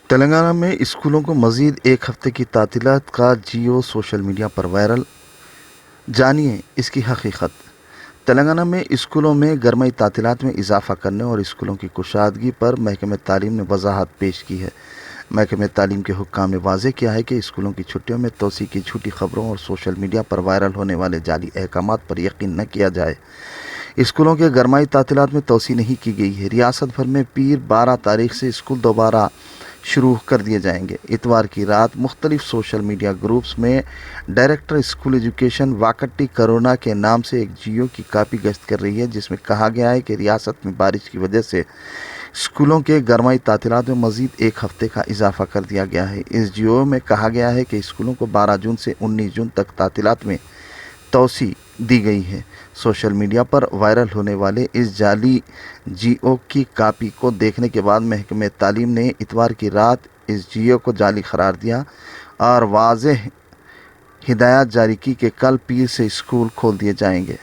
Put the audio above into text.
تلنگانہ میں اسکولوں کو مزید ایک ہفتے کی تعطیلات کا جیو سوشل میڈیا پر وائرل، جانیے اس کی حقیقت۔ تلنگانہ میں اسکولوں میں گرمائی تعطیلات میں اضافہ کرنے اور اسکولوں کی کشادگی پر محکمہ تعلیم نے وضاحت پیش کی ہے۔ محکمہ تعلیم کے حکام نے واضح کیا ہے کہ اسکولوں کی چھٹیوں میں توسیع کی جھوٹی خبروں اور سوشل میڈیا پر وائرل ہونے والے جعلی احکامات پر یقین نہ کیا جائے۔ اسکولوں کے گرمائی تعطیلات میں توسیع نہیں کی گئی ہے۔ ریاست بھر میں پیر 12 تاریخ سے اسکول دوبارہ شروع کر دیے جائیں گے۔ اتوار کی رات مختلف سوشل میڈیا گروپس میں ڈائریکٹر اسکول ایجوکیشن واکٹی کرونا کے نام سے ایک جیو کی کاپی گشت کر رہی ہے، جس میں کہا گیا ہے کہ ریاست میں بارش کی وجہ سے اسکولوں کے گرمائی تعطیلات میں مزید ایک ہفتے کا اضافہ کر دیا گیا ہے۔ اس جیو میں کہا گیا ہے کہ اسکولوں کو 12 جون سے 19 جون تک تعطیلات میں توسیع دی گئی ہے۔ سوشل میڈیا پر وائرل ہونے والے اس جعلی جیو کی کاپی کو دیکھنے کے بعد محکمہ تعلیم نے اتوار کی رات اس جیو کو جعلی قرار دیا اور واضح ہدایات جاری کی کہ کل پیر سے اسکول کھول دیے جائیں گے۔